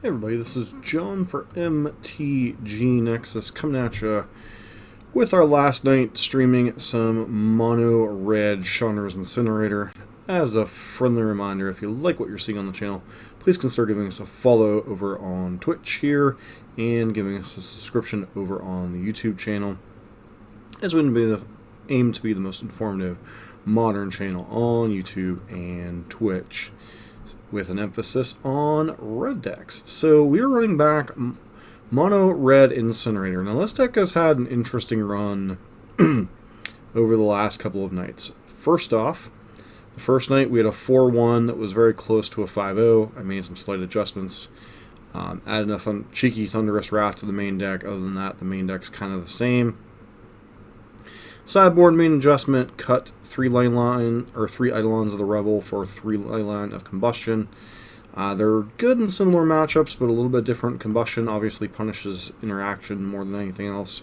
Hey everybody, this is John for MTG Nexus coming at you with our last night streaming some Mono Red Incinerator. As a friendly reminder, if you like what you're seeing on the channel, please consider giving us a follow over on Twitch here and giving us a subscription over on the YouTube channel, as we aim to be the most informative modern channel on YouTube and Twitch, with an emphasis on red decks. So we are running back Mono Red Incinerator. Now this deck has had an interesting run over the last couple of nights. First off, the first night we had a 4-1 that was very close to a 5-0. I made some slight adjustments. Added a cheeky Thunderous Wrath to the main deck. Other than that, the main deck's kind of the same. Sideboard main adjustment, cut 3 Eidolons of the Revel for 3 Leyline of Combustion. They're good in similar matchups, but a little bit different. Combustion obviously punishes interaction more than anything else,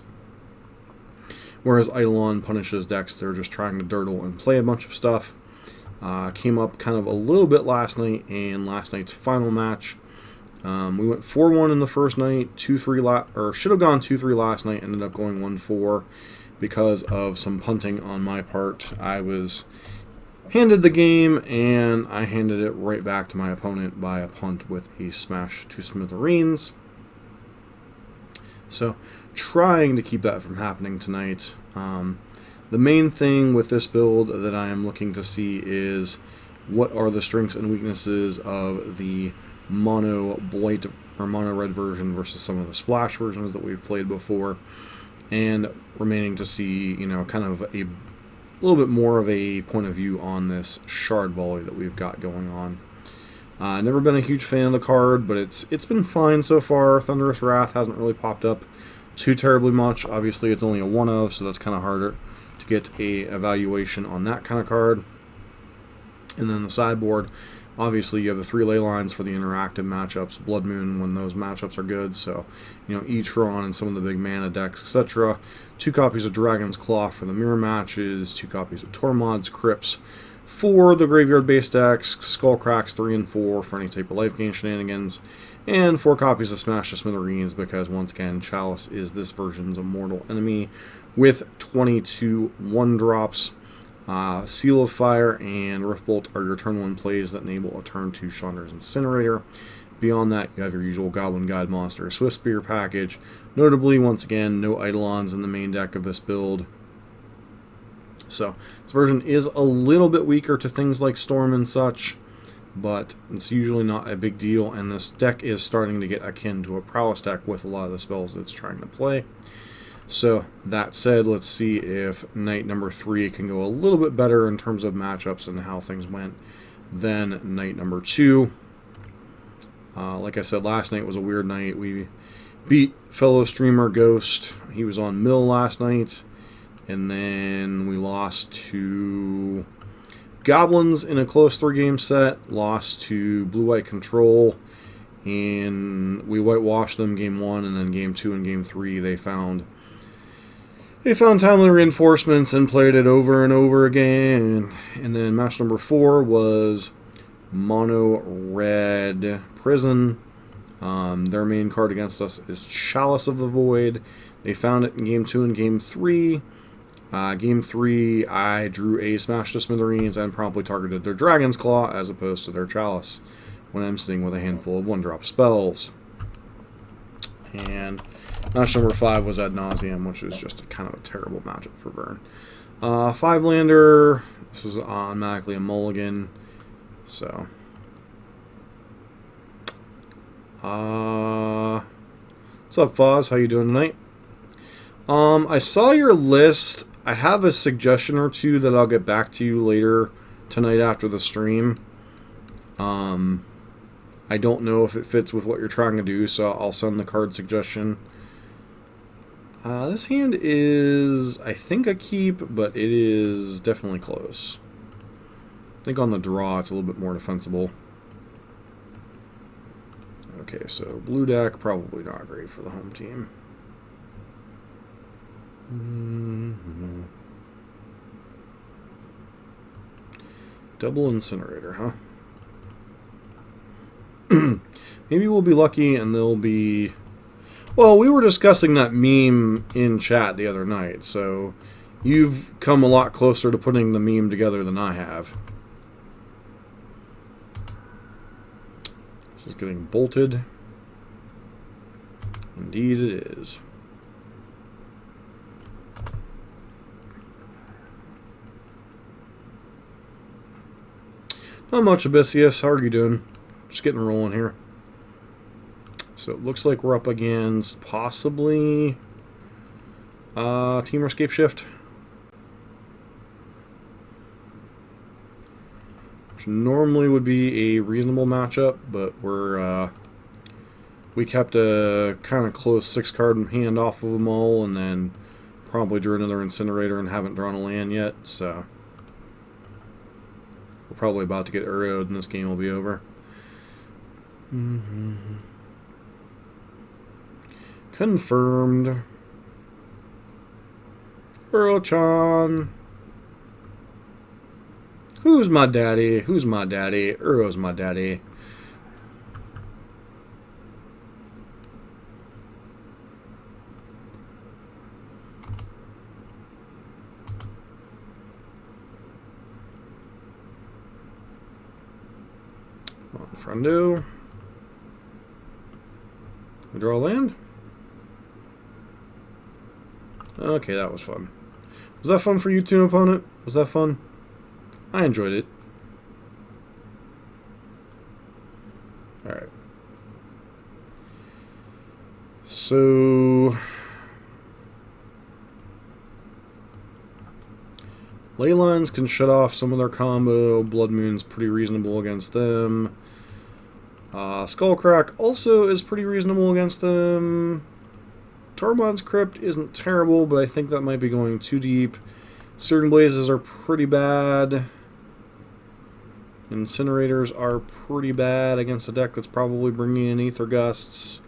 whereas Eidolon punishes decks that are just trying to dirtle and play a bunch of stuff. Came up kind of a little bit last night, and last night's final match. We went 4-1 in the first night, 2-3 should have gone 2-3 last night, ended up going 1-4. Because of some punting on my part. I was handed the game, and I handed it right back to my opponent by a punt with a smash to smithereens. So, trying to keep that from happening tonight. The main thing with this build that I am looking to see is what are the strengths and weaknesses of the mono blight or mono red version versus some of the splash versions that we've played before. And remaining to see, kind of a little bit more of a point of view on this shard volley that we've got going on. Never been a huge fan of the card, but it's been fine so far. Thunderous Wrath hasn't really popped up too terribly much. Obviously, it's only a 1-of, so that's kind of harder to get a evaluation on that kind of card. And then the sideboard, obviously you have the 3 ley lines for the interactive matchups, Blood Moon when those matchups are good, so, Tron and some of the big mana decks, etc. 2 copies of Dragon's Claw for the mirror matches, 2 copies of Tormod's Crypts for the graveyard base decks, Skullcracks 3 and 4 for any type of life gain shenanigans, and 4 copies of Smash to Smithereens because, once again, Chalice is this version's immortal enemy with 22 1-drops. Seal of Fire and Riftbolt are your turn 1 plays that enable a turn 2 Chandra's Incinerator. Beyond that, you have your usual Goblin Guide Monster Swift Spear package. Notably, once again, no Eidolons in the main deck of this build. So, this version is a little bit weaker to things like Storm and such, but it's usually not a big deal, and this deck is starting to get akin to a Prowess deck with a lot of the spells it's trying to play. So, that said, let's see if night number 3 can go a little bit better in terms of matchups and how things went than night number 2. Like I said, last night was a weird night. We beat fellow streamer Ghost. He was on Mill last night. And then we lost to Goblins in a close 3-game set. Lost to Blue-White Control. And we whitewashed them game 1, and then game 2 and game 3 they found timely reinforcements and played it over and over again. And then match number 4 was Mono Red Prison. Their main card against us is Chalice of the Void. They found it in game 2 and game 3. Game 3, I drew a Smash to Smithereens and promptly targeted their Dragon's Claw as opposed to their Chalice when I'm sitting with a handful of 1-drop spells. And match number 5 was Ad Nauseam, which is just kind of a terrible matchup for Burn. 5-lander, this is automatically a mulligan, so. What's up, Foz? How you doing tonight? I saw your list. I have a suggestion or two that I'll get back to you later tonight after the stream. I don't know if it fits with what you're trying to do, so I'll send the card suggestion. This hand is, I think, a keep, but it is definitely close. I think on the draw it's a little bit more defensible. Okay, so blue deck, probably not great for the home team. Double Incinerator, huh? Maybe we'll be lucky and they'll be... Well, we were discussing that meme in chat the other night, so you've come a lot closer to putting the meme together than I have. This is getting bolted. Indeed it is. Not much, Abyssius. How are you doing? Just getting rolling here. So it looks like we're up against possibly Temur Escape Shift. Which normally would be a reasonable matchup, but we kept a kind of close 6-card hand off of them all, and then probably drew another Incinerator and haven't drawn a land yet, so we're probably about to get Uro'd and this game will be over. Confirmed. Uro-chan. Who's my daddy? Who's my daddy? Uro's my daddy. Friendo. We draw a land. Okay, that was fun. Was that fun for you too, opponent? Was that fun? I enjoyed it. Alright. So... Leylines can shut off some of their combo. Blood Moon's pretty reasonable against them. Skullcrack also is pretty reasonable against them. Tormod's Crypt isn't terrible, but I think that might be going too deep. Searing Blazes are pretty bad. Incinerators are pretty bad against a deck that's probably bringing in Aether Gusts.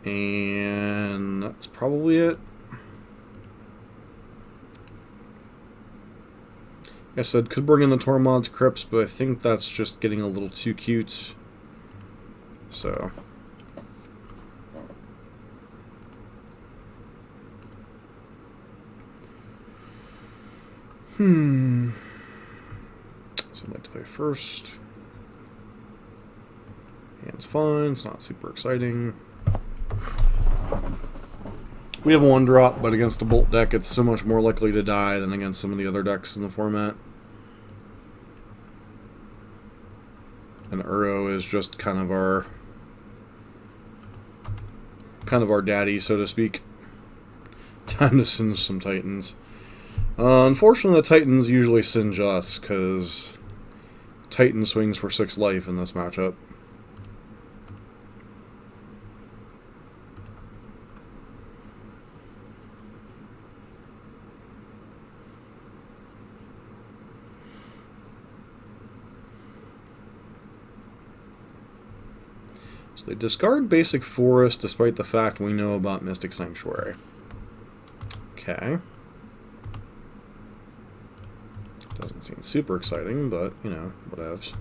And that's probably it. Like I said, could bring in the Tormod's Crypts, but I think that's just getting a little too cute. So... So I'd like to play first. Hand's fine, it's not super exciting. We have a 1-drop, but against a Bolt deck it's so much more likely to die than against some of the other decks in the format. And Uro is just kind of our daddy, so to speak. Time to singe some Titans. Unfortunately, the Titans usually singe us, because Titan swings for 6 life in this matchup. So they discard Basic Forest, despite the fact we know about Mystic Sanctuary. Okay. Doesn't seem super exciting, but, you know, whatevs.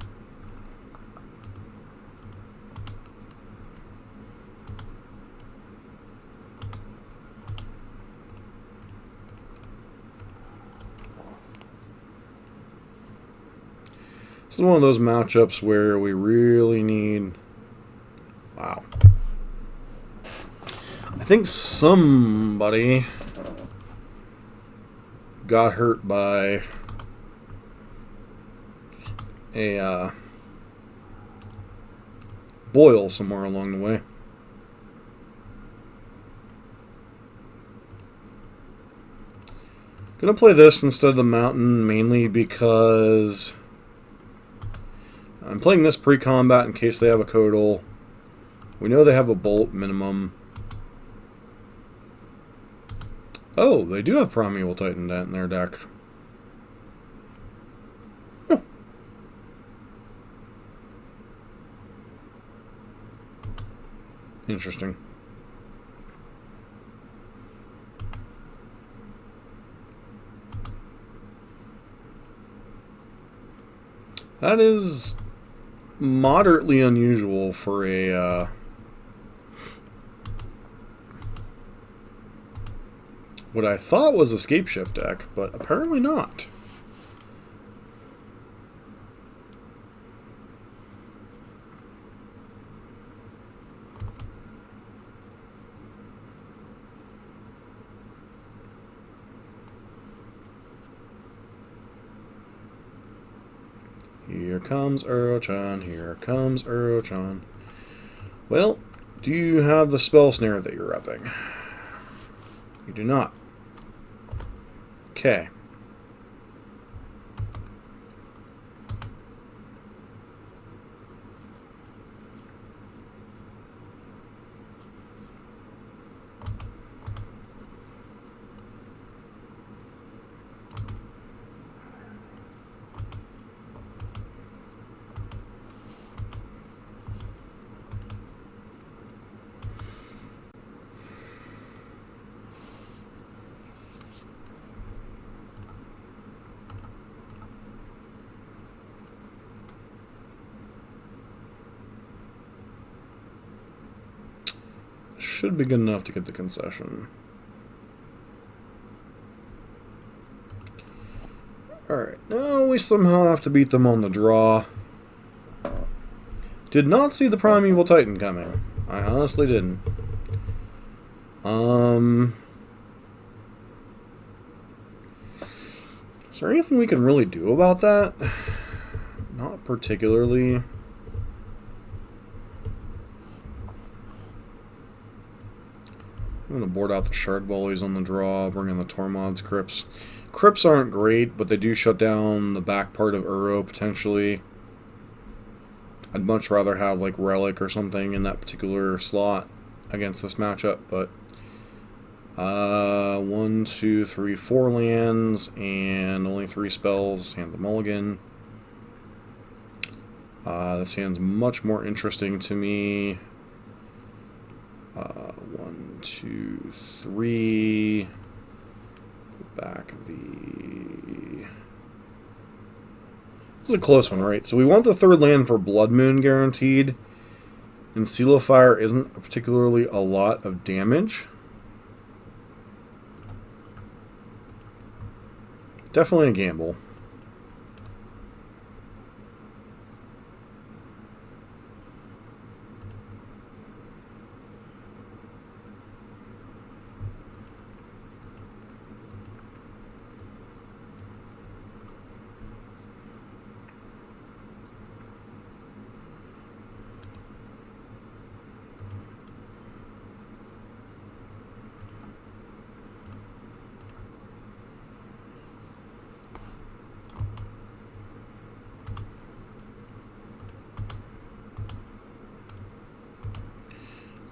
This is one of those matchups where we really need... Wow. I think somebody got hurt by a boil somewhere along the way. Gonna play this instead of the mountain, mainly because I'm playing this pre-combat in case they have a Codal. We know they have a Bolt minimum. Oh, they do have Primeval Titan in their deck. Huh. Interesting. That is moderately unusual for a what I thought was a Scape Shift deck, but apparently not. Here comes Uro-chan, here comes Uro-chan. Well, do you have the spell snare that you're repping? You do not. Okay. Should be good enough to get the concession. Alright, now we somehow have to beat them on the draw. Did not see the Primeval Titan coming. I honestly didn't. Is there anything we can really do about that? Not particularly. I'm going to board out the Shard Volleys on the draw, bring in the Tormod's Crypts. Crypts aren't great, but they do shut down the back part of Uro, potentially. I'd much rather have, like, Relic or something in that particular slot against this matchup, but... 1, 2, 3, 4 lands, and only 3 spells. Hand the mulligan. This hand's much more interesting to me. 1, 2, 3. Put back the... This is a close one, right? So we want the 3rd land for Blood Moon guaranteed. And Seal of Fire isn't particularly a lot of damage. Definitely a gamble.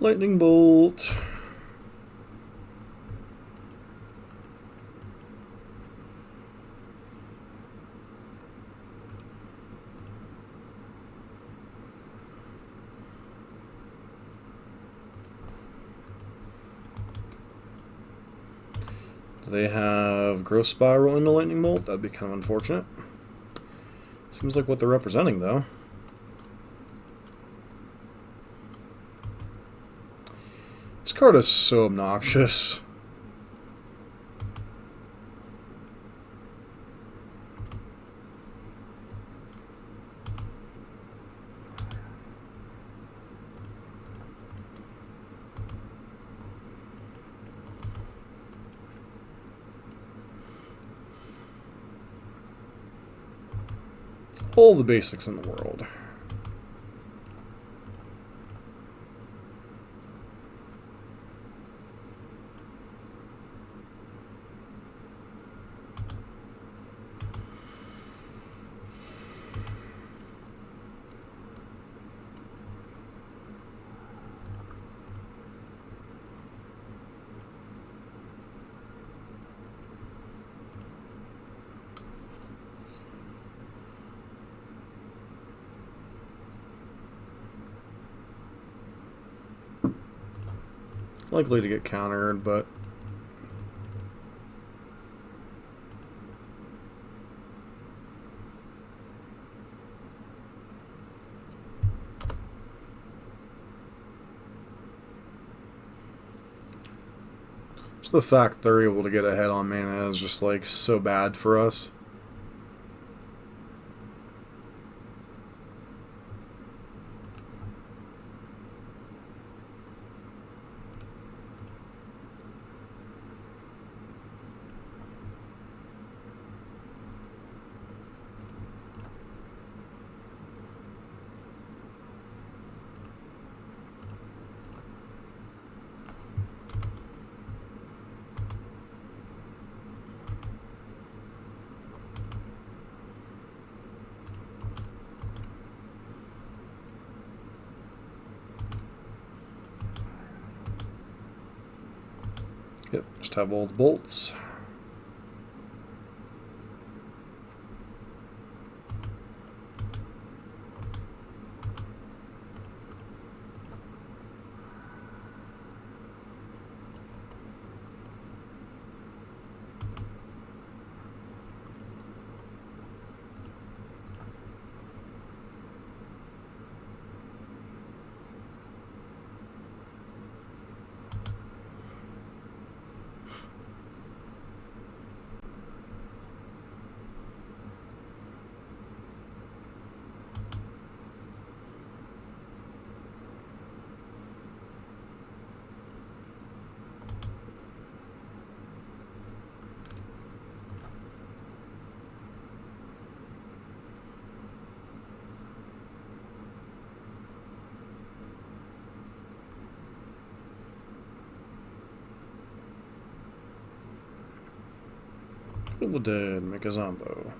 Lightning Bolt. Do they have Growth Spiral in the Lightning Bolt? That'd be kind of unfortunate. Seems like what they're representing, though. This card is so obnoxious. All the basics in the world. Likely to get countered, but Just the fact they're able to get ahead on mana is just like so bad for us. Yep, just have all the bolts. Kill the dead, make a zombo.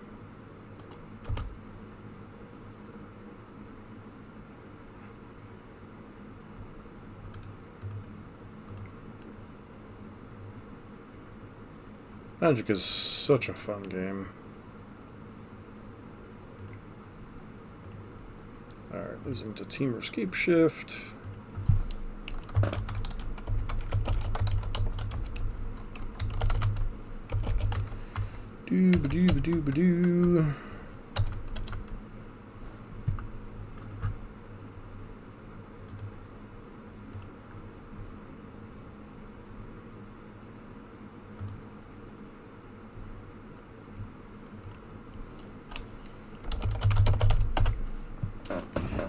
Magic is such a fun game. Alright, losing to Temur Escape Shift. Doo-ba-doo-ba-doo-ba-doo.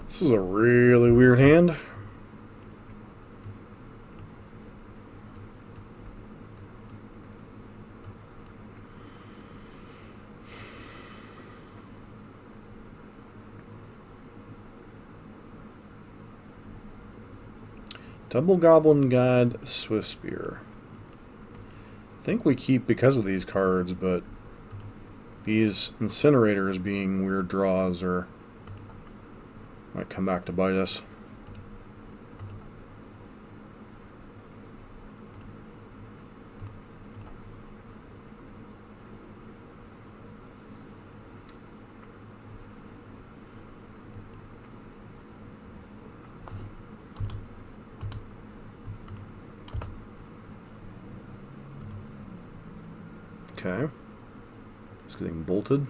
This is a really weird hand. Double Goblin God, Swift Spear. I think we keep because of these cards, but these Incinerators being weird draws or might come back to bite us. Okay. It's getting bolted.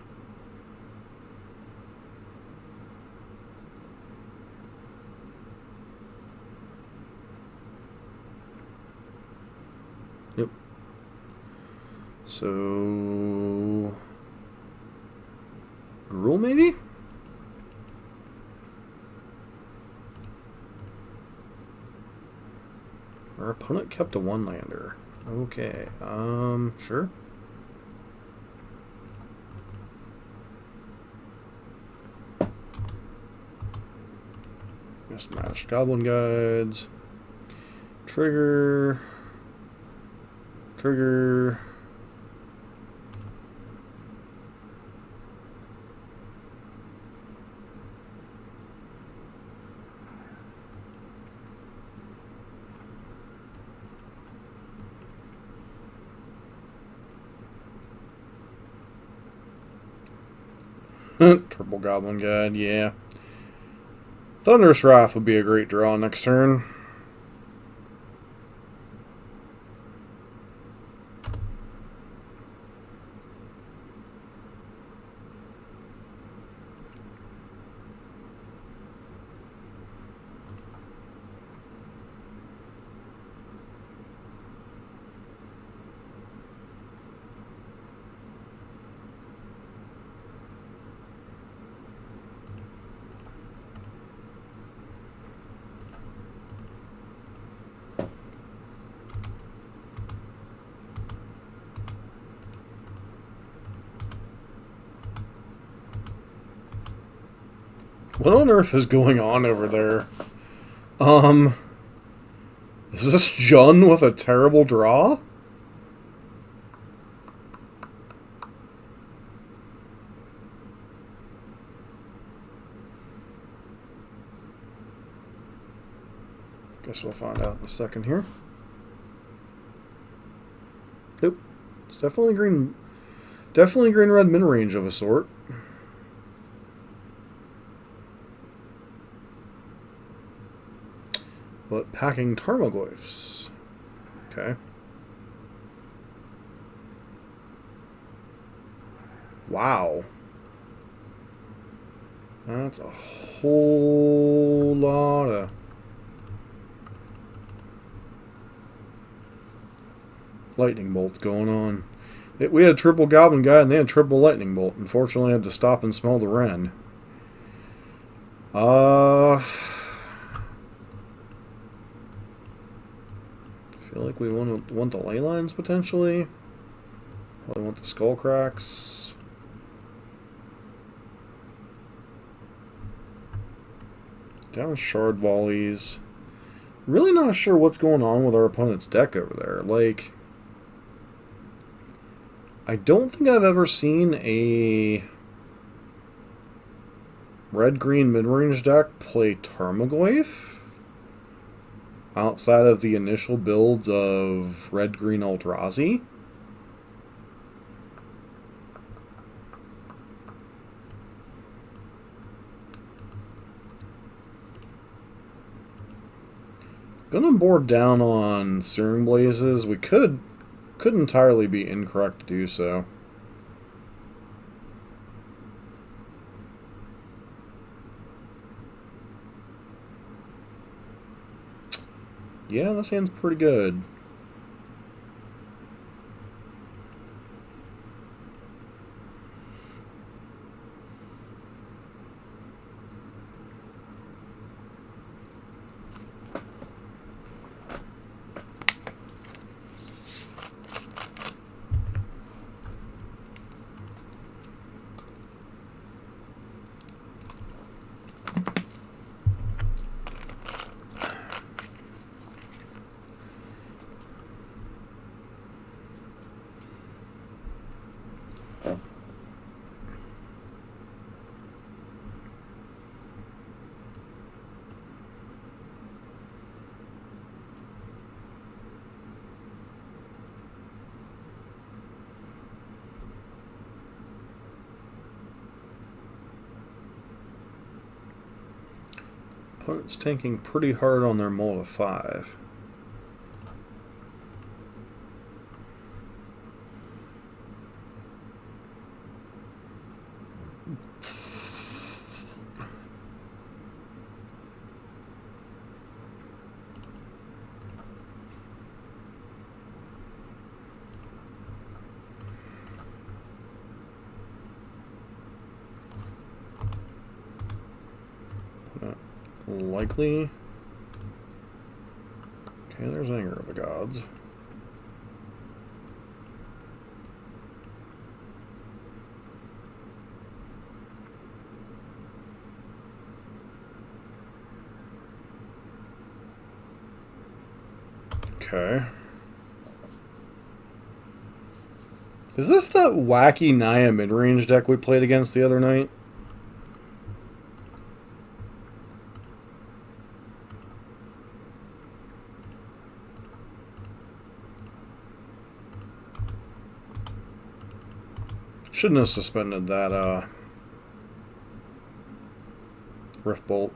Yep. So... Gruul, maybe? Our opponent kept a one-lander. Okay, sure. Smash Goblin Guides. Trigger. Trigger. Triple Goblin Guide, yeah. Thunderous Wrath would be a great draw next turn. What on earth is going on over there? Um, is this Jun with a terrible draw? Guess we'll find out in a second here. Nope. It's definitely green. Definitely green-red mid-range of a sort. But packing Tarmogoyfs. Okay. Wow. That's a whole lot of... lightning bolts going on. We had a triple Goblin guy and they had triple lightning bolt. Unfortunately, I had to stop and smell the Ren. I feel like we want the ley lines potentially. Probably want the skull cracks. Down shard volleys. Really not sure what's going on with our opponent's deck over there. Like, I don't think I've ever seen a red-green mid-range deck play Tarmogoyf outside of the initial builds of red-green Eldrazi. Gonna board down on Searing Blazes. We could entirely be incorrect to do so. Yeah, this hand's pretty good. Opponent's tanking pretty hard on their mull of 5. Likely. Okay, there's Anger of the Gods. Okay. Is this that wacky Naya Midrange deck we played against the other night? Shouldn't have suspended that Rift Bolt.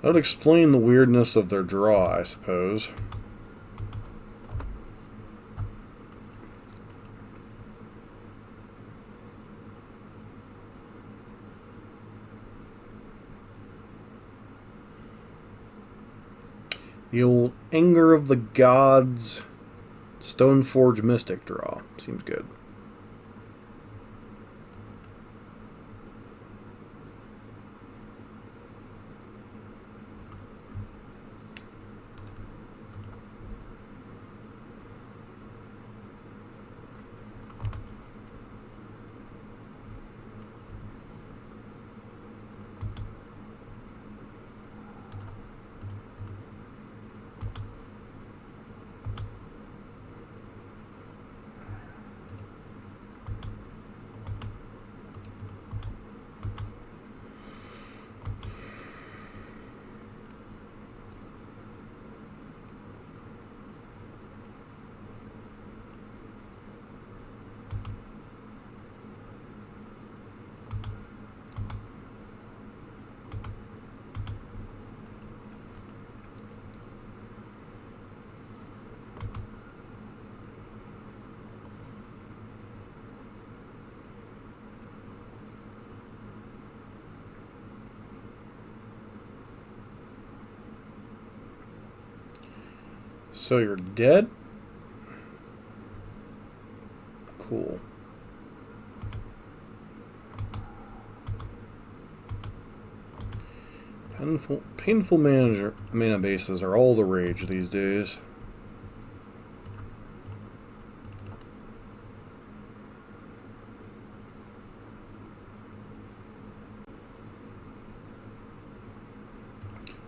That would explain the weirdness of their draw, I suppose. The old Anger of the Gods, Stoneforge Mystic draw. Seems good. So you're dead? Cool. Painful mana bases are all the rage these days.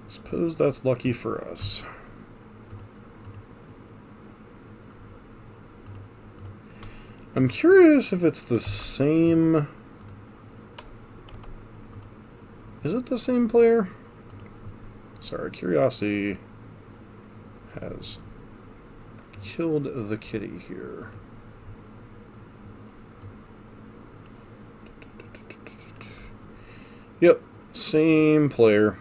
Suppose that's lucky for us. I'm curious if it's the same... Is it the same player? Sorry, curiosity has killed the kitty here. Yep, same player.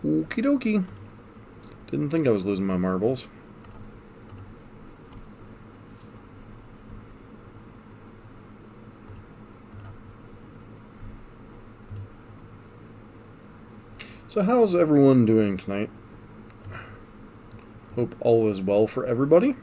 Okie dokie. Didn't think I was losing my marbles. So how's everyone doing tonight? Hope all is well for everybody.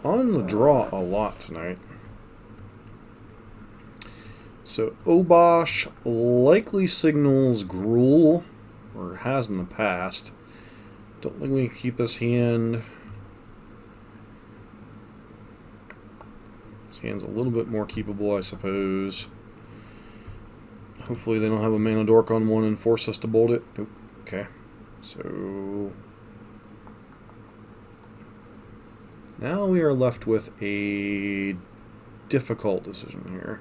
On the draw a lot tonight. So Obosh likely signals Gruul, or has in the past. Don't think we can keep this hand. This hand's a little bit more keepable, I suppose. Hopefully they don't have a mana dork on one and force us to bolt it. Nope. Okay. So now we are left with a difficult decision here.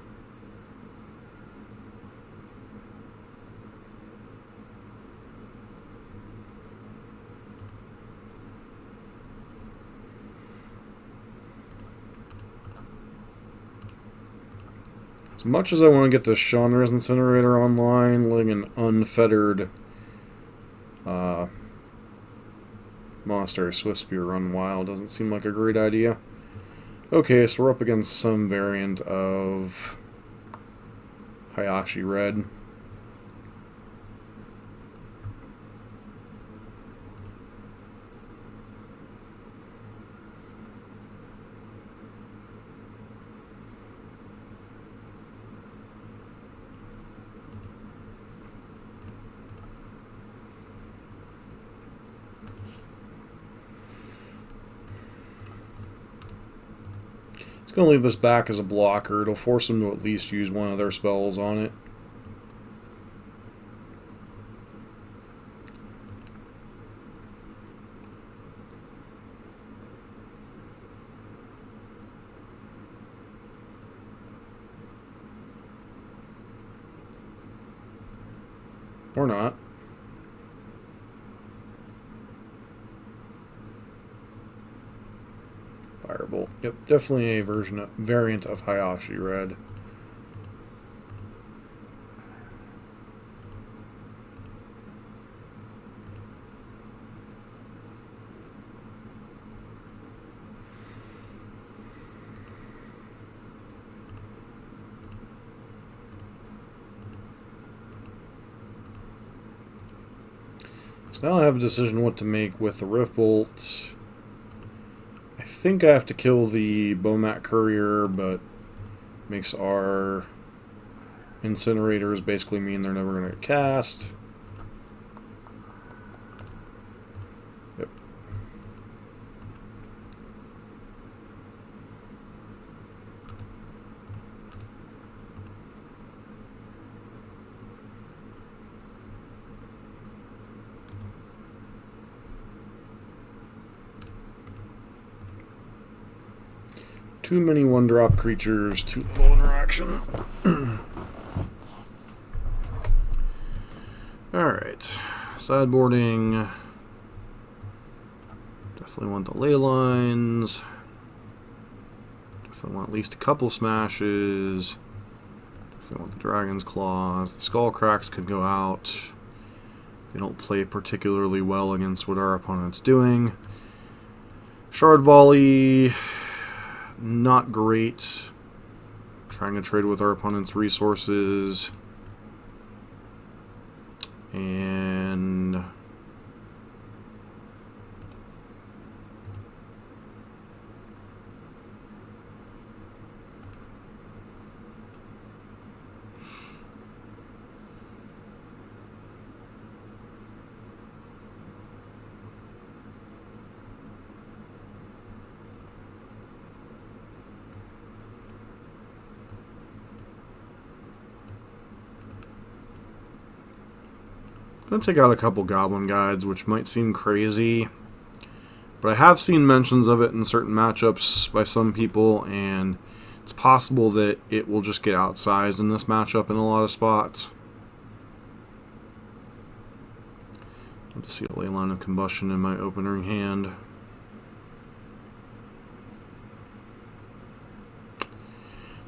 As much as I want to get this Hyashi Red Incinerator online, letting an unfettered Monastery Swiftspear run wild doesn't seem like a great idea. Okay, so we're up against some variant of Hyashi Red. Going to leave this back as a blocker. It'll force them to at least use one of their spells on it. Or not. Firebolt. Yep, definitely a variant of Hyashi Red. So now I have a decision what to make with the Rift Bolts. I think I have to kill the Bomat Courier, but makes our incinerators basically mean they're never going to get cast. Yep. Too many one-drop creatures, too little interaction. Alright. Sideboarding. Definitely want the ley lines. If I want at least a couple smashes. If I want the Dragon's Claws. The Skull Cracks could go out. They don't play particularly well against what our opponent's doing. Shard Volley, not great. Trying to trade with our opponent's resources. And I'm going to take out a couple Goblin Guides, which might seem crazy, but I have seen mentions of it in certain matchups by some people, and it's possible that it will just get outsized in this matchup in a lot of spots. I'll just see a Leyline of Combustion in my opening hand.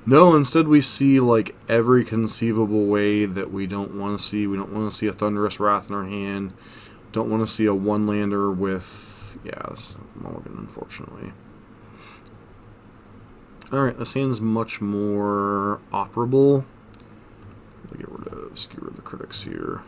No, instead we see like every conceivable way that we don't want to see. We don't want to see a Thunderous Wrath in our hand. Don't want to see a one-lander with... yeah, this is mulligan, unfortunately. Alright, this hand's much more operable. Get rid of Skewer the Critics here.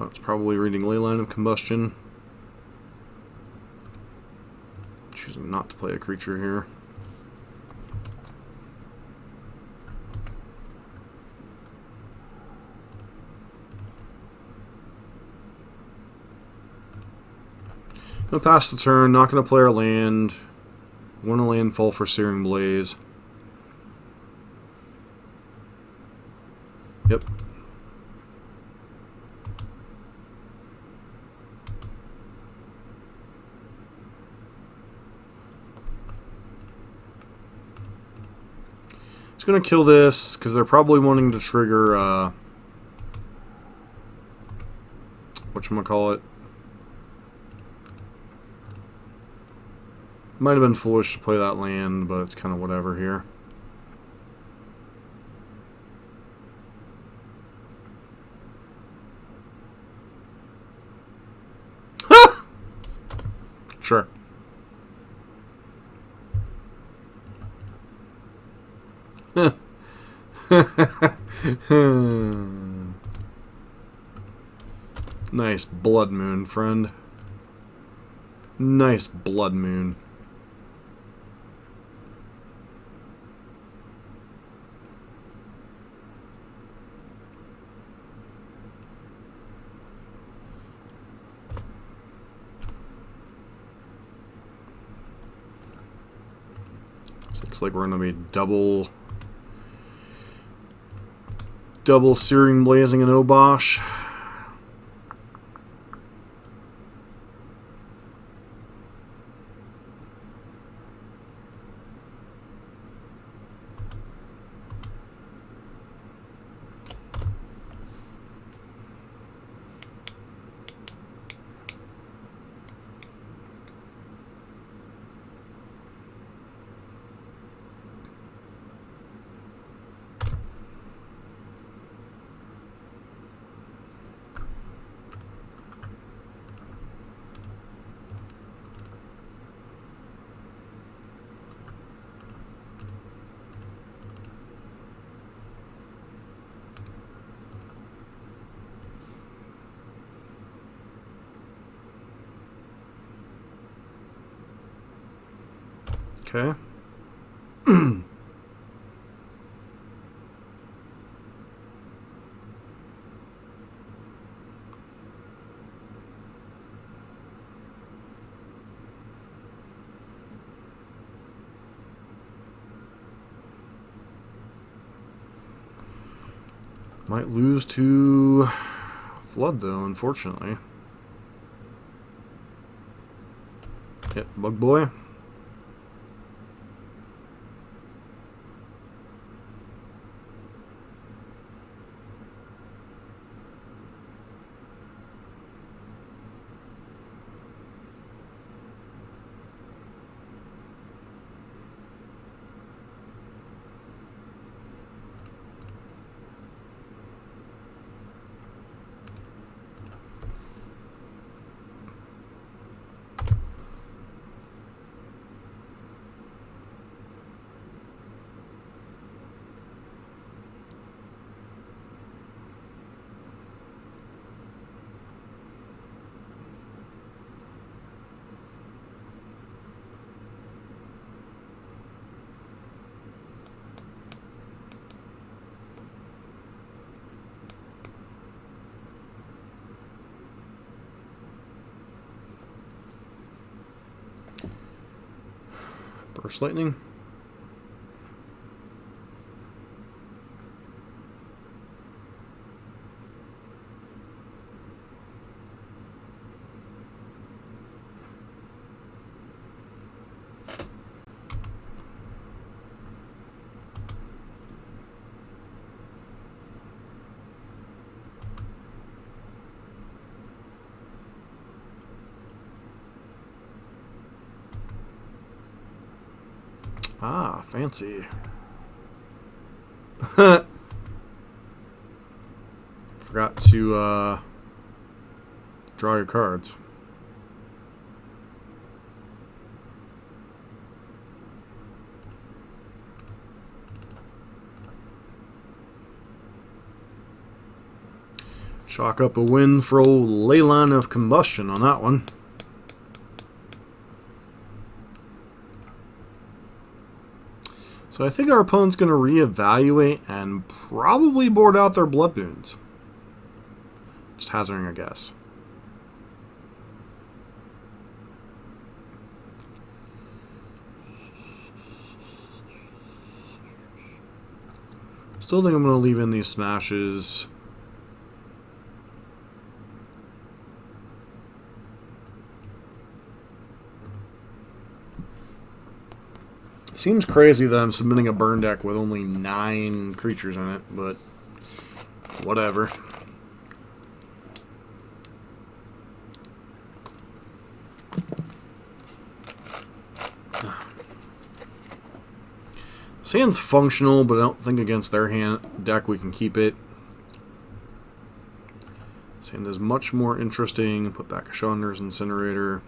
It's probably reading Leyline of Combustion. Choosing not to play a creature here. Gonna pass the turn, not gonna play our land. Want to landfall for Searing Blaze. Yep. Gonna kill this because they're probably wanting to trigger whatchamacallit. Might have been foolish to play that land, but it's kind of whatever here. Sure. Nice blood moon, friend. Nice blood moon. Looks like we're gonna be double Searing Blazing and Obosh. Okay. Might lose to Flood, though, unfortunately. Hit Bug Boy. Burst Lightning. Ah, fancy. Forgot to draw your cards. Chalk up a win for old Leyline of Combustion on that one. So I think our opponent's going to reevaluate and probably board out their blood boons. Just hazarding a guess. Still think I'm going to leave in these smashes. Seems crazy that I'm submitting a burn deck with only 9 creatures in it, but whatever. This hand's functional, but I don't think against their hand deck we can keep it. This hand is much more interesting. Put back a Chandra's Incinerator.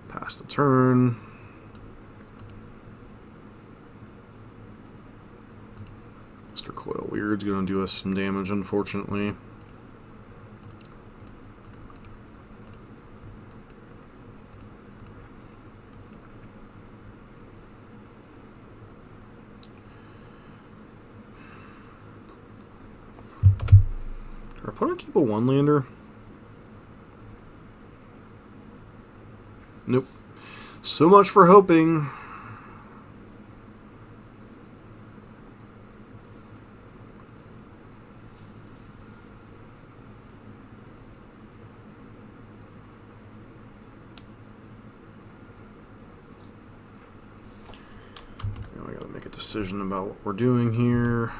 Pass the turn. Coil Weird's going to do us some damage, unfortunately. Did our opponent keep a one-lander? Nope. So much for hoping. Decision about what we're doing here.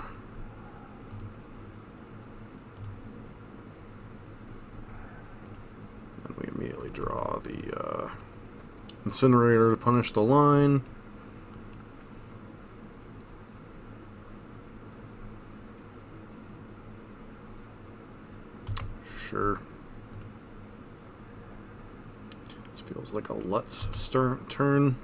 And we immediately draw the Incinerator to punish the line. Sure. This feels like a let's turn.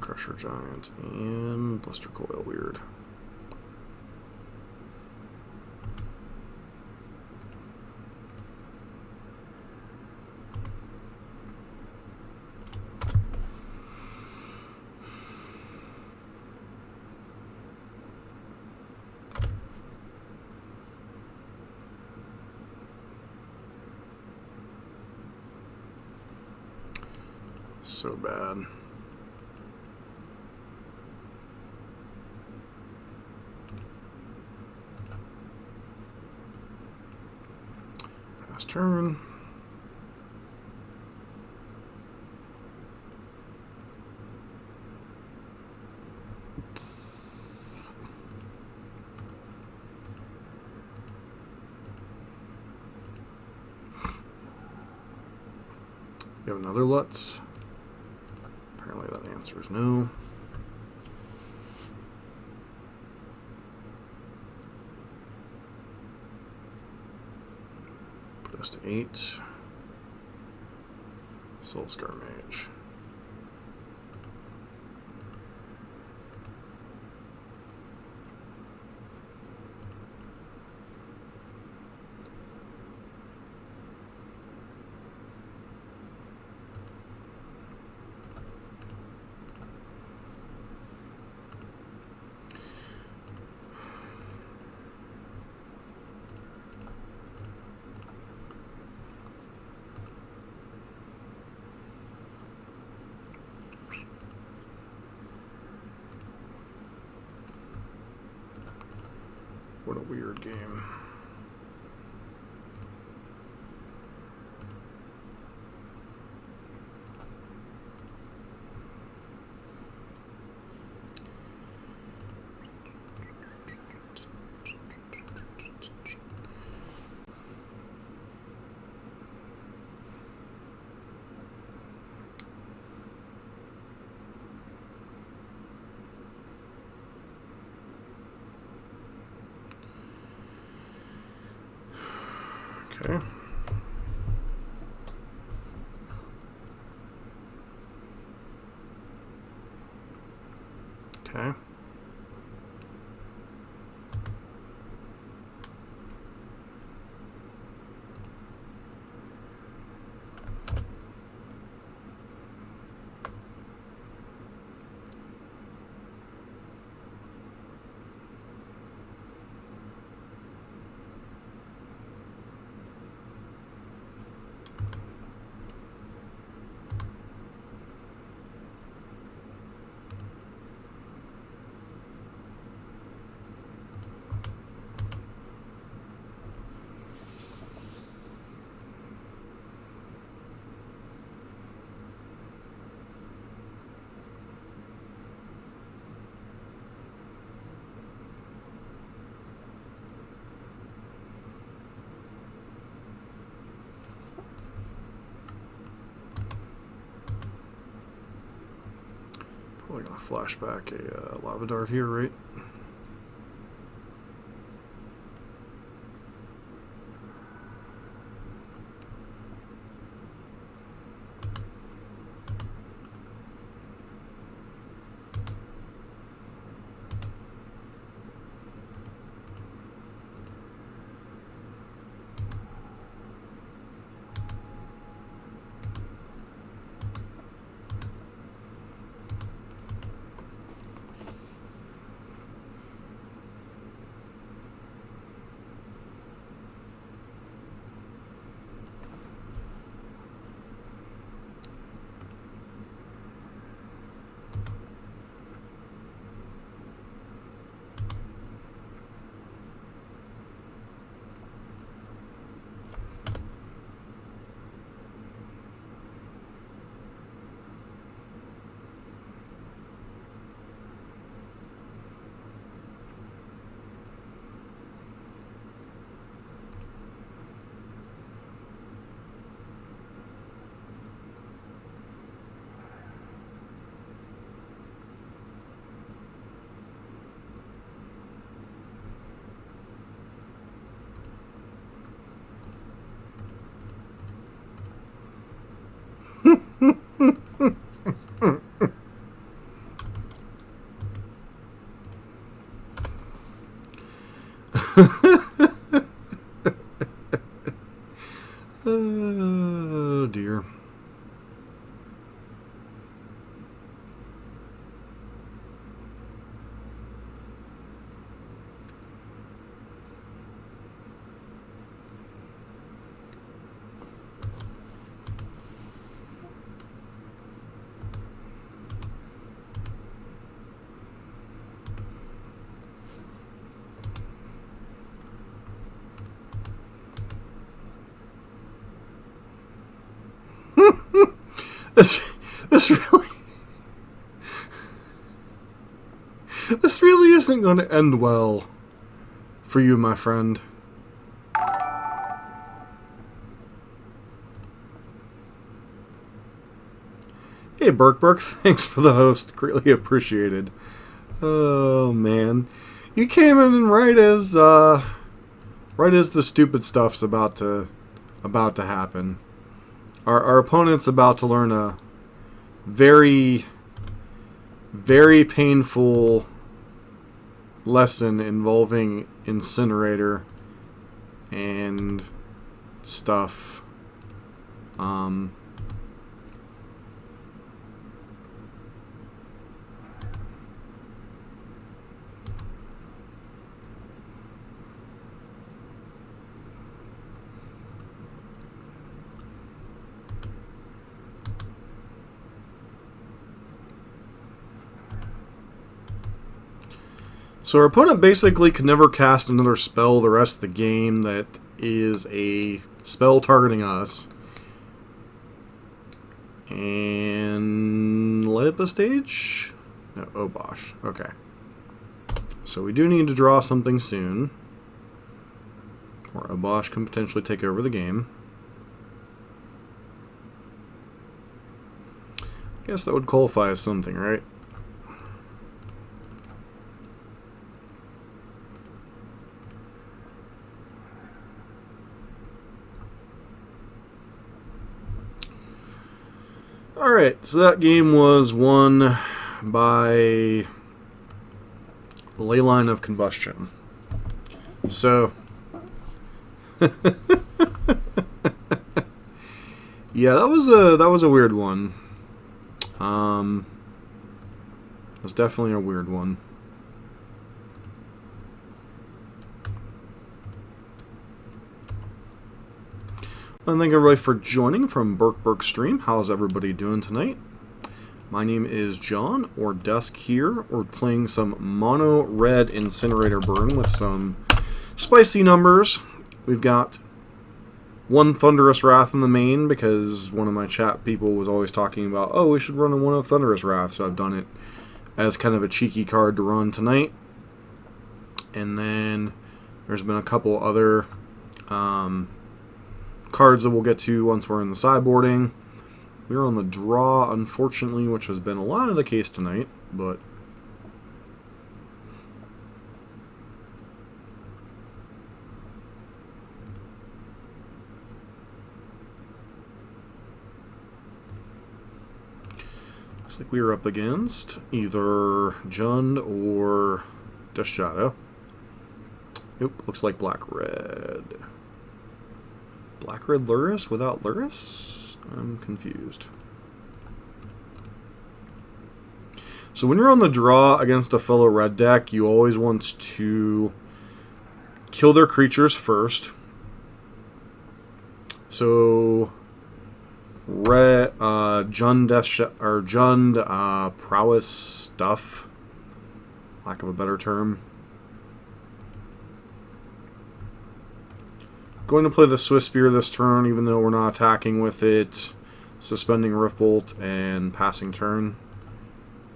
Crusher Giant and Blister Coil Weird. So bad. Last turn. You have another Lutz? Apparently that answer is no. Put us to 8. Soulscar Mage. weird game. Okay. Okay. Probably gonna flash back a lava dart here, right? Oh dear. This really this really isn't going to end well for you, my friend. Hey, Burke, thanks for the host. Greatly appreciated. Oh man, you came in right as the stupid stuff's about to happen. Our opponent's about to learn a very, very painful lesson involving Incinerator and stuff. So our opponent basically can never cast another spell the rest of the game that is a spell targeting us. And light up the stage? No, oh bosh. Okay. So we do need to draw something soon. Or Obosh can potentially take over the game. I guess that would qualify as something, right? Alright, so that game was won by Leyline of Combustion. So... yeah, that was a weird one. It was definitely a weird one. And thank everybody for joining from Burke Stream. How's everybody doing tonight? My name is John, or Dusk here. We're playing some Mono Red Incinerator burn with some spicy numbers. We've got one Thunderous Wrath in the main, because one of my chat people was always talking about, oh, we should run one of Thunderous Wrath, so I've done it as kind of a cheeky card to run tonight. And then there's been a couple other cards that we'll get to once we're in the sideboarding. We're on the draw, unfortunately, which has been a lot of the case tonight, but... looks like we were up against either Jund or Death Shadow. Yep, looks like Black-Red. Black-Red Luris without Luris? I'm confused. So when you're on the draw against a fellow red deck, you always want to kill their creatures first. So... Jund prowess stuff, lack of a better term. Going to play the Swift Spear this turn, even though we're not attacking with it. Suspending Rift Bolt and passing turn,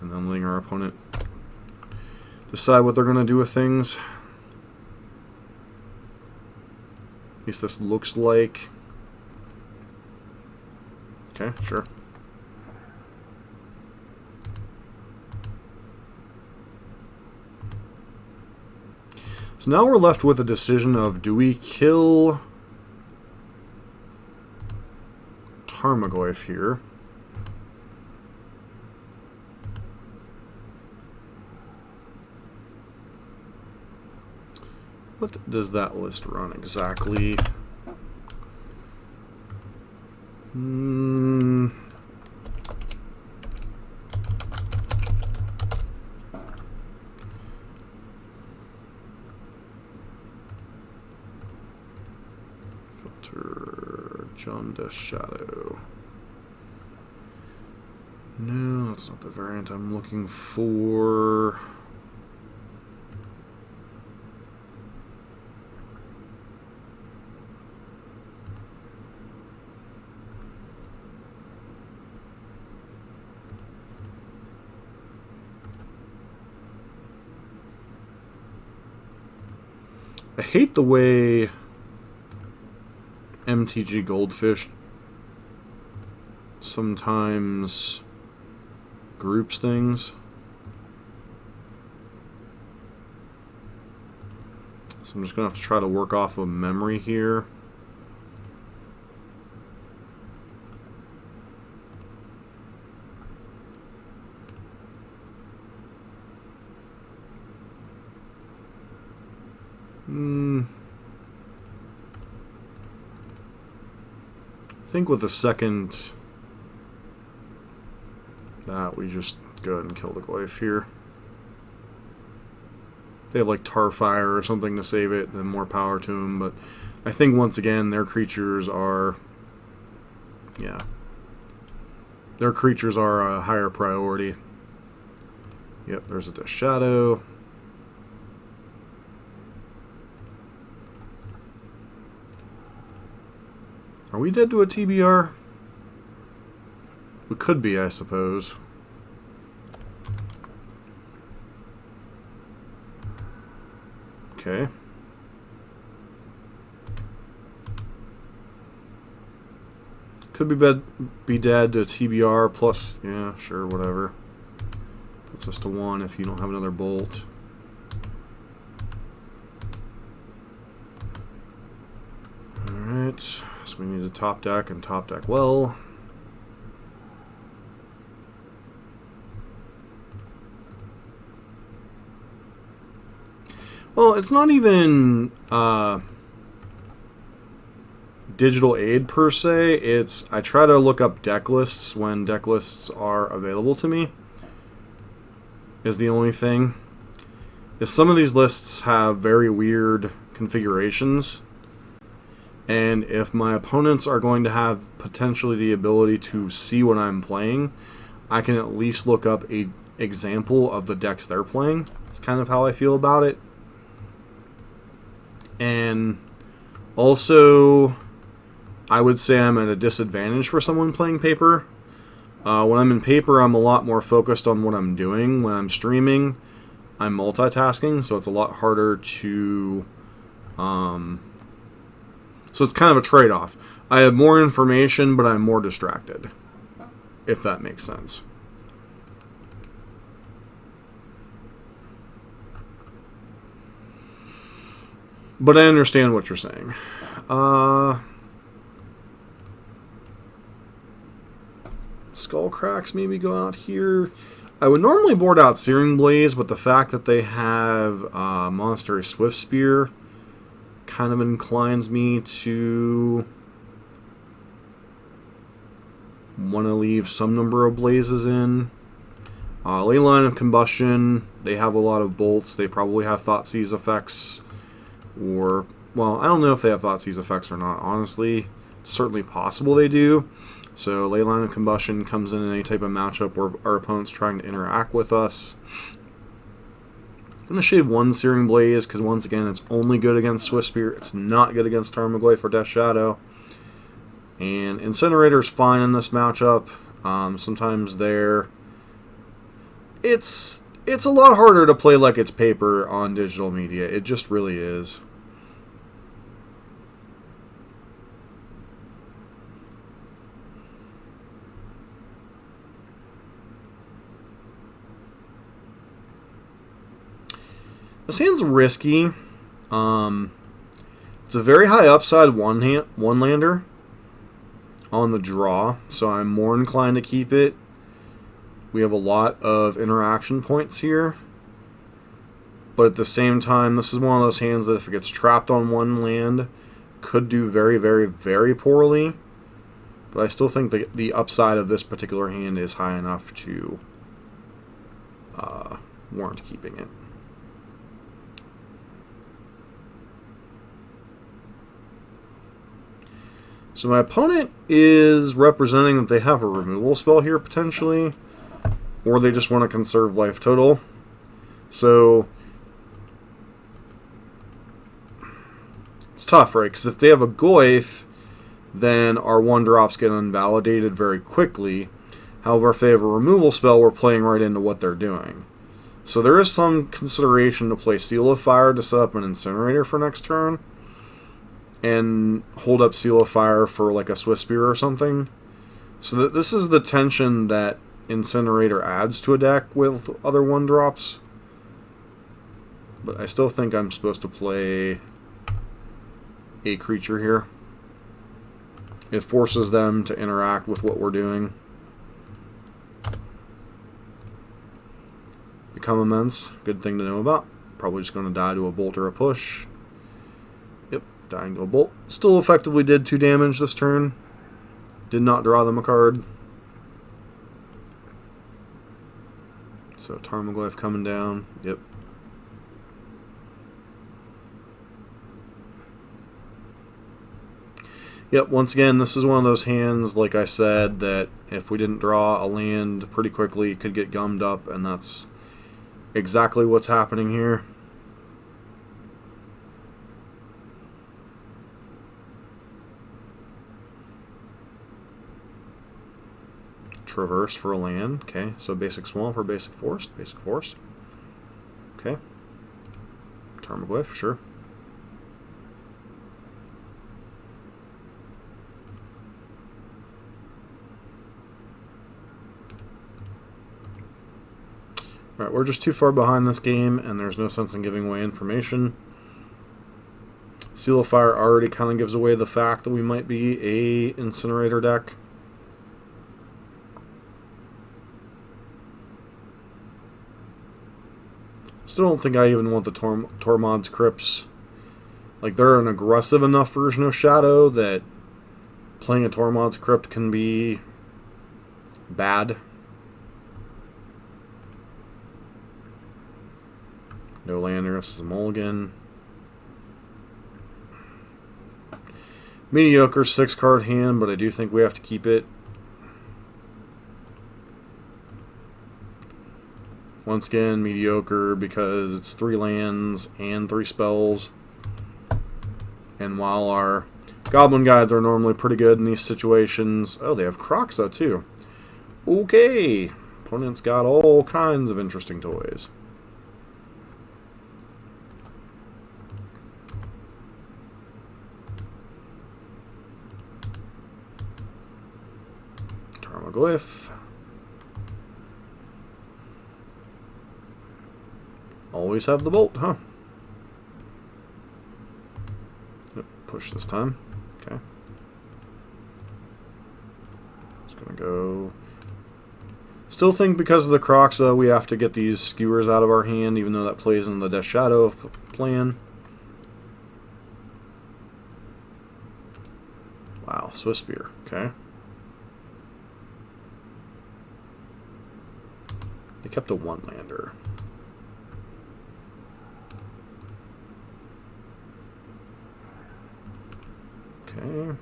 and then letting our opponent decide what they're going to do with things. At least this looks like. Okay, sure. So now we're left with a decision of, do we kill Tarmogoyf here? What does that list run exactly? Filter Jund Shadow. No, that's not the variant I'm looking for. I hate the way MTG Goldfish sometimes groups things. So I'm just going to have to try to work off of memory here. I think with the second that we just go ahead and kill the Goyf here. They have like Tarfire or something to save it, then more power to them. But I think once again their creatures are, yeah, their creatures are a higher priority. Yep, there's a Death Shadow. Are we dead to a TBR? We could be, I suppose. Okay. Could be dead to TBR plus, yeah, sure, whatever. Puts us to 1 if you don't have another bolt. Alright, so we need to top deck and top deck well. Well, it's not even digital aid per se. It's I try to look up deck lists when deck lists are available to me. Is the only thing. Is some of these lists have very weird configurations, and if my opponents are going to have potentially the ability to see what I'm playing, I can at least look up a example of the decks they're playing. It's kind of how I feel about it. And also, I would say I'm at a disadvantage for someone playing paper. When I'm in paper, I'm a lot more focused on what I'm doing. When I'm streaming, I'm multitasking, so it's a lot harder to... so it's kind of a trade-off. I have more information, but I'm more distracted, if that makes sense. But I understand what you're saying. Skull cracks maybe go out here. I would normally board out Searing Blaze, but the fact that they have Monastery Swift Spear kind of inclines me to want to leave some number of blazes in. Leyline of Combustion, they have a lot of bolts. They probably have Thoughtseize effects. Or, well, I don't know if they have Thoughtseize effects or not, honestly. It's certainly possible they do. So, Leyline of Combustion comes in any type of matchup where our opponent's trying to interact with us. I'm going to shave 1 Searing Blaze, because once again, it's only good against Swift Spear. It's not good against Tarmogoyf or Death Shadow. And Incinerator's fine in this matchup. Sometimes they're... It's a lot harder to play like it's paper on digital media. It just really is. This hand's risky. It's a very high upside one-lander on the draw, so I'm more inclined to keep it. We have a lot of interaction points here. But at the same time, this is one of those hands that if it gets trapped on one land, could do very, very, very poorly. But I still think the upside of this particular hand is high enough to warrant keeping it. So my opponent is representing that they have a removal spell here, potentially. Or they just want to conserve life total. So it's tough, right? Because if they have a Goyf, then our 1-drops get invalidated very quickly. However, if they have a removal spell, we're playing right into what they're doing. So there is some consideration to play Seal of Fire to set up an Incinerator for next turn. And hold up Seal of Fire for like a Swift Spear or something. So that this is the tension that Incinerator adds to a deck with other 1-drops. But I still think I'm supposed to play a creature here. It forces them to interact with what we're doing. Become immense. Good thing to know about. Probably just going to die to a bolt or a push. Yep, dying to a bolt. Still effectively did 2 damage this turn. Did not draw them a card. So Tarmogoyf coming down. Yep. Yep, once again, this is one of those hands, like I said, that if we didn't draw a land pretty quickly, it could get gummed up, and that's exactly what's happening here. Traverse for a land. Okay, so basic swamp or basic forest? Basic forest. Okay. Tarmogoyf, sure. Alright, we're just too far behind this game, and there's no sense in giving away information. Seal of Fire already kind of gives away the fact that we might be a Incinerator deck. Still don't think I even want the Tormod's Crypts. Like, they're an aggressive enough version of Shadow that playing a Tormod's Crypt can be bad. No lander, this is a mulligan. Mediocre 6-card hand, but I do think we have to keep it. Once again, mediocre because it's 3 lands and 3 spells. And while our Goblin Guides are normally pretty good in these situations... Oh, they have Croxa too. Okay. Opponent's got all kinds of interesting toys. Tarmogoyf. Always have the bolt, huh? Yep, push this time. Okay. Just gonna go. Still think because of the Croxa we have to get these skewers out of our hand, even though that plays in the Death Shadow plan. Wow, Swiss Spear. Okay. They kept a 1-lander. Okay.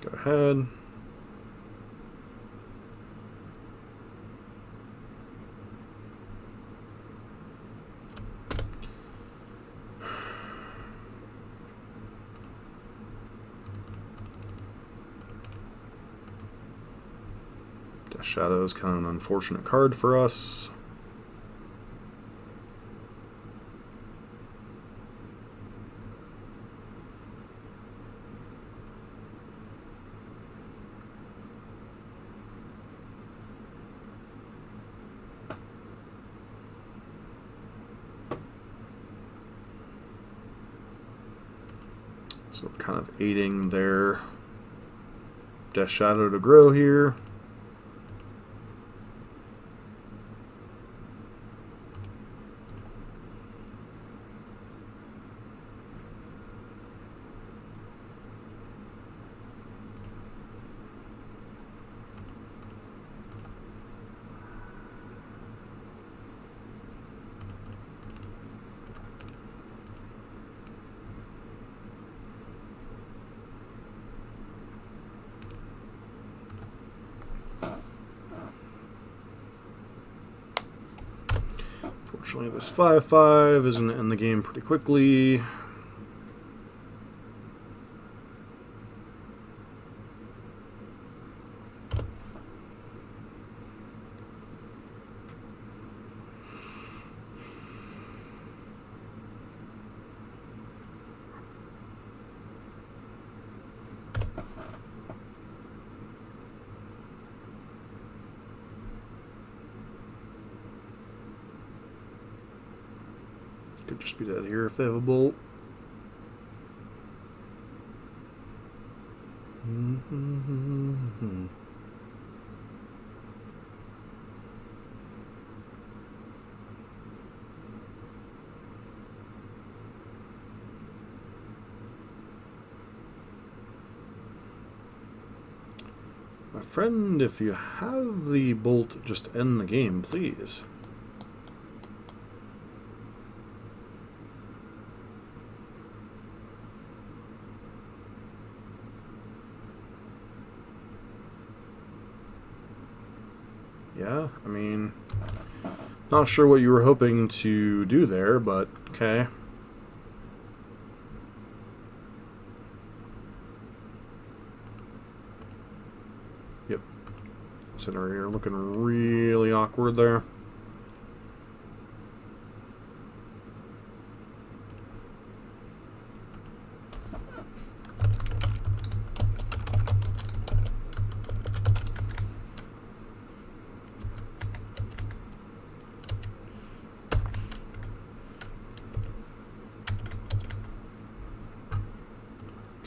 Go ahead. Death Shadow is kind of an unfortunate card for us. So kind of aiding their Death Shadow to grow here. Unfortunately, this 5/5 is going to end the game pretty quickly. Could just be that here if they have a bolt. My friend, if you have the bolt, just end the game, please. Yeah, I mean, not sure what you were hoping to do there, but okay. Yep. Incinerator looking really awkward there.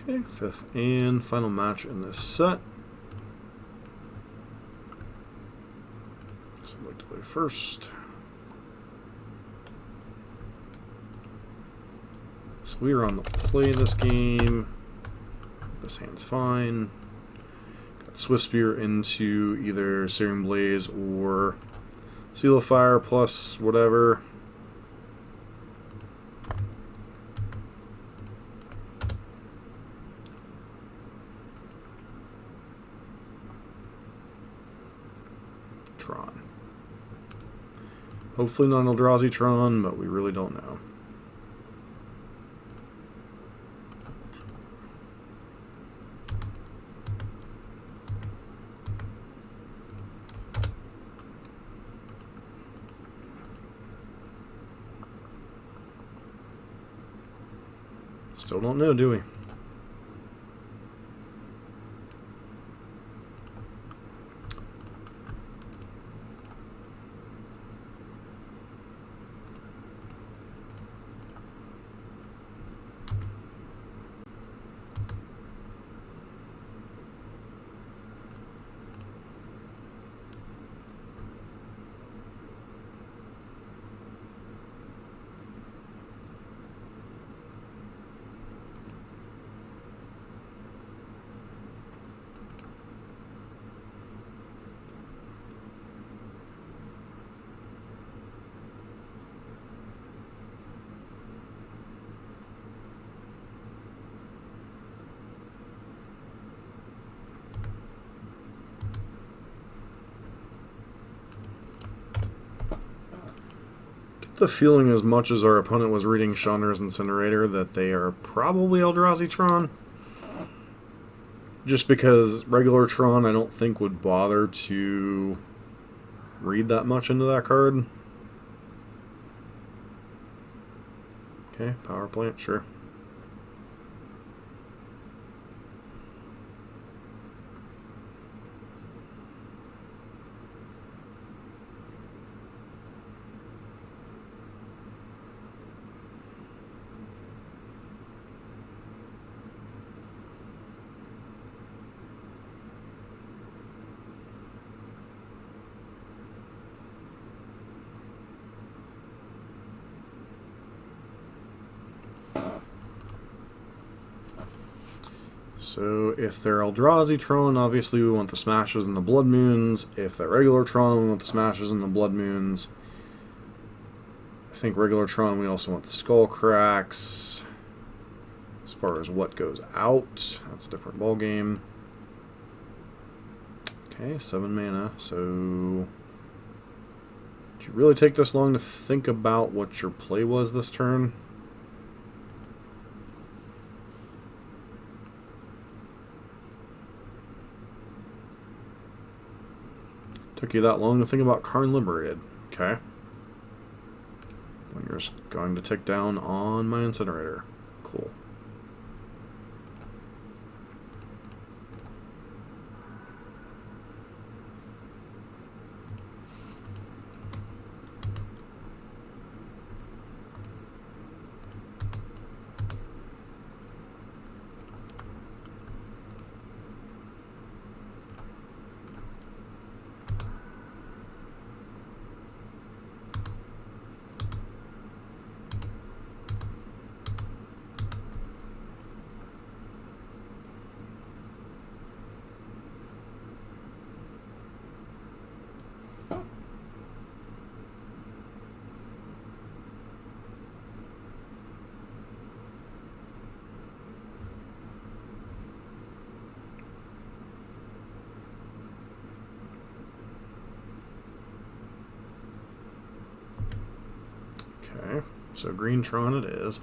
Okay, fifth and final match in this set. So I'd like to play first. So we are on the play this game. This hand's fine. Got Swift Spear into either Searing Blaze or Seal of Fire plus whatever. Tron. Hopefully not Eldrazi Tron, but we really don't know. Still don't know, do we? The feeling, as much as our opponent was reading Chandler's Incinerator, that they are probably Eldrazi Tron. Just because regular Tron I don't think would bother to read that much into that card. Okay, power plant, sure. So if they're Eldrazi Tron, obviously we want the Smashes and the Blood Moons. If they're regular Tron, we want the Smashes and the Blood Moons. I think regular Tron, we also want the Skull Cracks. As far as what goes out, that's a different ballgame. Okay, 7 mana. So did you really take this long to think about what your play was this turn? Took you that long to think about Karn Liberated. Okay. Well, you're just going to tick down on my Incinerator. Cool. Okay, so green Tron it is.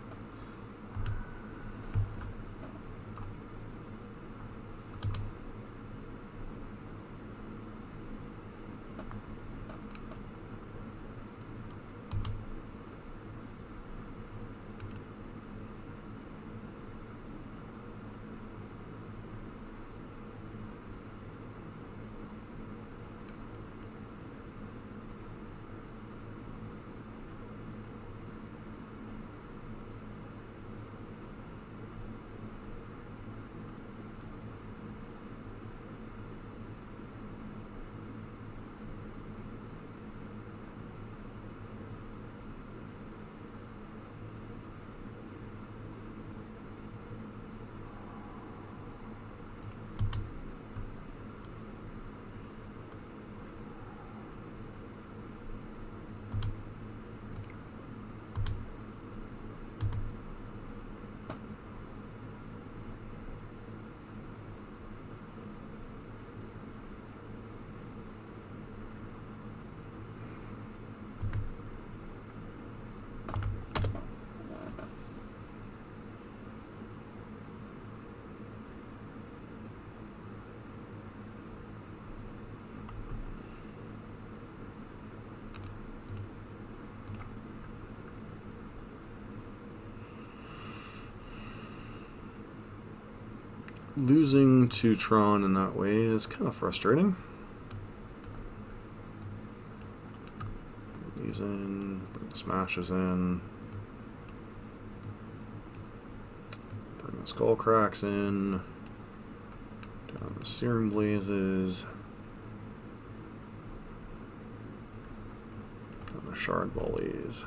losing to Tron in that way is kind of frustrating. Bring these in, bring the smashes in, bring the skull cracks in, down the searing blazes, down the shard volleys.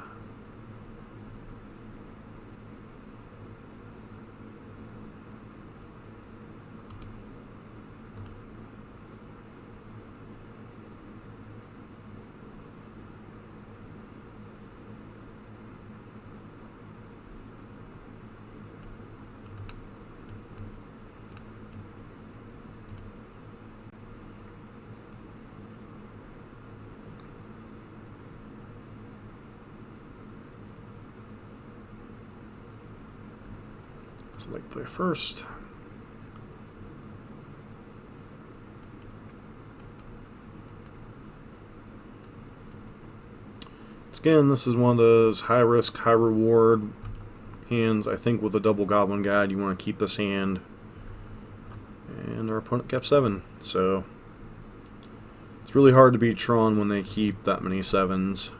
Like play first. Again, this is one of those high risk, high reward hands. I think with a double Goblin Guide, you want to keep this hand. And our opponent kept 7, so it's really hard to beat Tron when they keep that many 7s.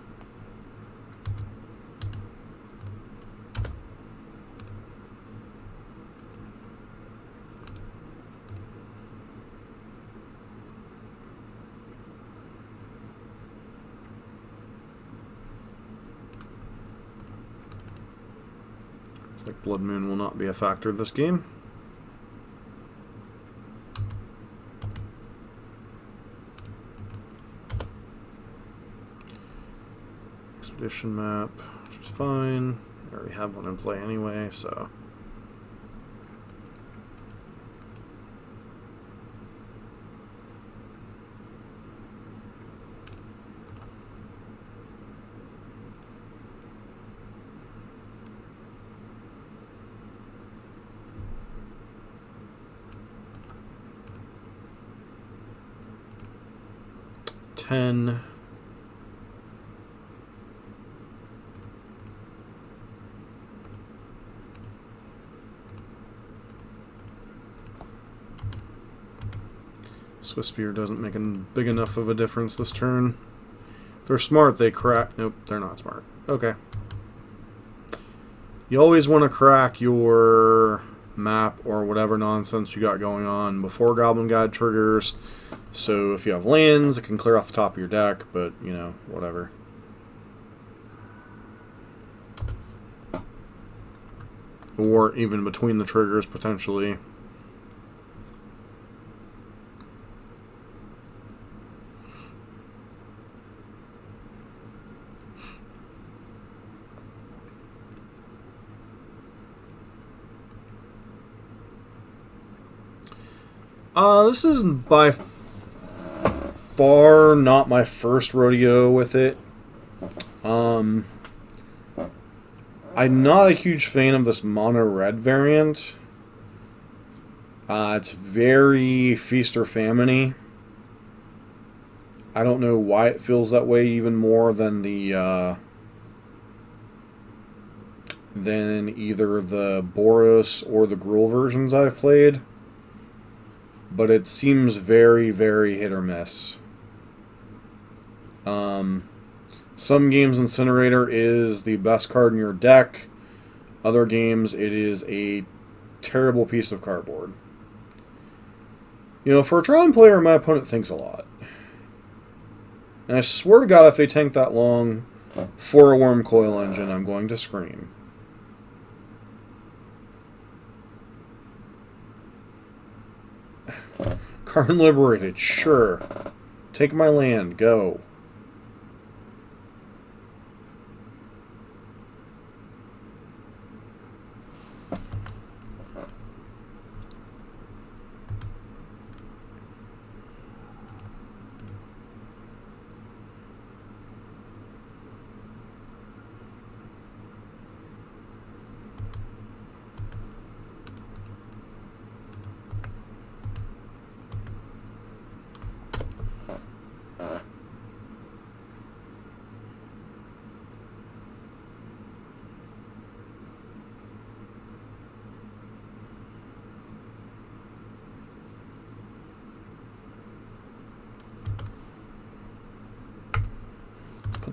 Like Blood Moon will not be a factor this game. Expedition map, which is fine. I already have one in play anyway, so. Swiss Spear doesn't make a big enough of a difference this turn. If they're smart, they crack. Nope, they're not smart. Okay. You always want to crack your map or whatever nonsense you got going on before Goblin Guide triggers. So if you have lands, it can clear off the top of your deck, but, you know, whatever. Or even between the triggers, potentially. This is by far not my first rodeo with it. I'm not a huge fan of this Mono Red variant. It's very feast or famine-y. I don't know why it feels that way even more than the than either the Boros or the Gruul versions I've played. But it seems very, very hit or miss. Some games Incinerator is the best card in your deck. Other games it is a terrible piece of cardboard. You know, for a Tron player, my opponent thinks a lot. And I swear to God, if they tank that long for a Worm Coil Engine, I'm going to scream. Karn Liberated, sure. Take my land, go.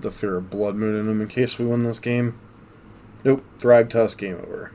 the Fear of Blood Moon in him in case we win this game. Nope, Thragtusk, game over.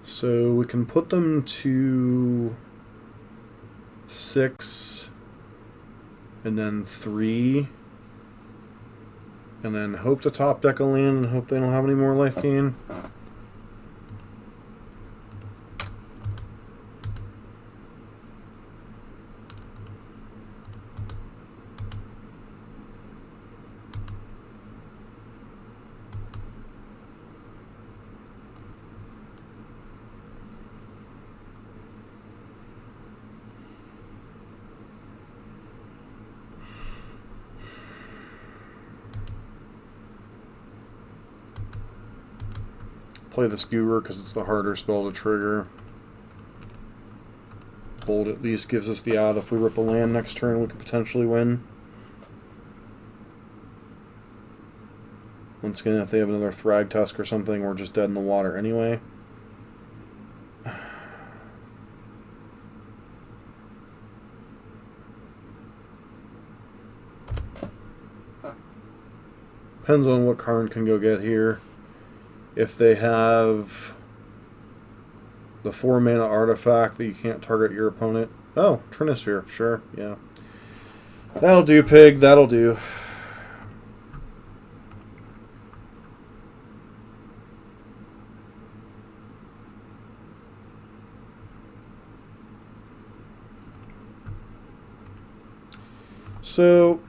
So we can put them to 6 and then 3 and then hope to top deck a land and hope they don't have any more life gain. Play the Skewer because it's the harder spell to trigger. Bold at least gives us the out. If we rip a land next turn, we could potentially win. Once again, if they have another Thragtusk or something, we're just dead in the water anyway. Depends on what Karn can go get here. If they have the 4-mana artifact that you can't target your opponent. Oh, Trinisphere, sure, yeah. That'll do, pig, that'll do. So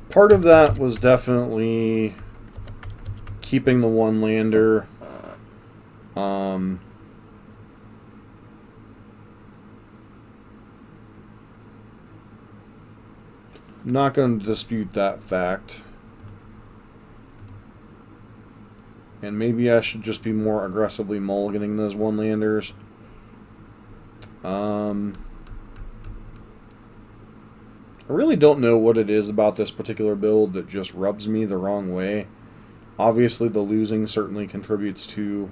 part of that was definitely keeping the one lander. Not going to dispute that fact. And maybe I should just be more aggressively mulliganing those one landers. I really don't know what it is about this particular build that just rubs me the wrong way. Obviously, the losing certainly contributes to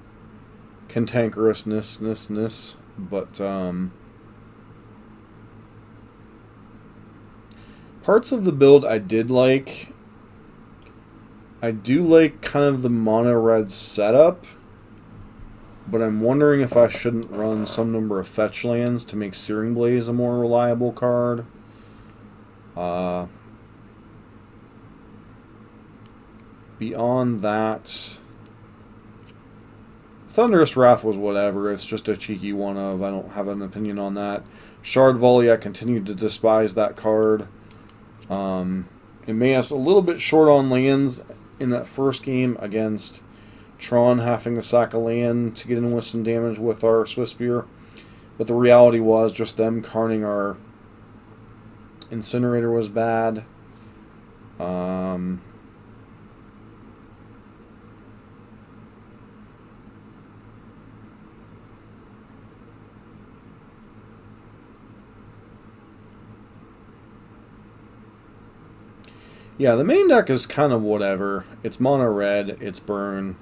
cantankerousness, but parts of the build I did like. I do like kind of the Mono Red setup, but I'm wondering if I shouldn't run some number of fetch lands to make Searing Blaze a more reliable card. Beyond that, Thunderous Wrath was whatever. It's just a cheeky one of. I don't have an opinion on that. Shard Volley, I continue to despise that card. It made us a little bit short on lands in that first game against Tron, having to sack a land to get in with some damage with our Swiss Spear. But the reality was just them carning our Incinerator was bad. Yeah, the main deck is kind of whatever. It's mono red, it's burn,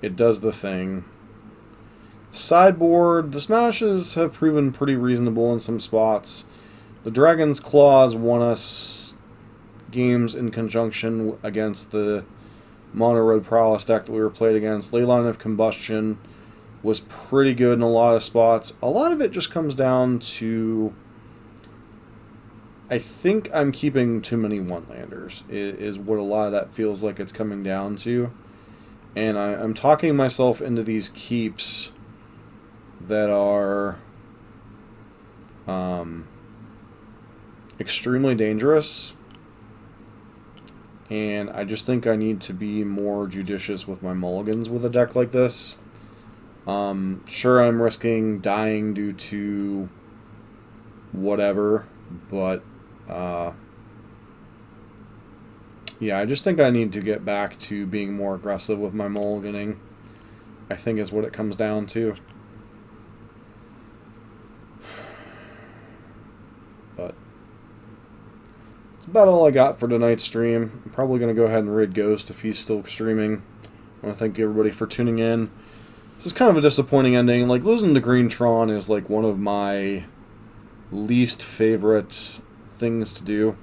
it does the thing. Sideboard, the smashes have proven pretty reasonable in some spots. The Dragon's Claws won us games in conjunction against the mono red prowess deck that we were played against. Leyline of Combustion was pretty good in a lot of spots. A lot of it just comes down to, I think I'm keeping too many one-landers, is what a lot of that feels like it's coming down to. And I'm talking myself into these keeps that are extremely dangerous. And I just think I need to be more judicious with my mulligans with a deck like this. Sure, I'm risking dying due to whatever, but yeah, I just think I need to get back to being more aggressive with my mulliganing, I think is what it comes down to. But that's about all I got for tonight's stream. I'm probably going to go ahead and raid Ghost if he's still streaming. I want to thank everybody for tuning in. This is kind of a disappointing ending. Like, losing to Green Tron is like one of my least favorite things to do.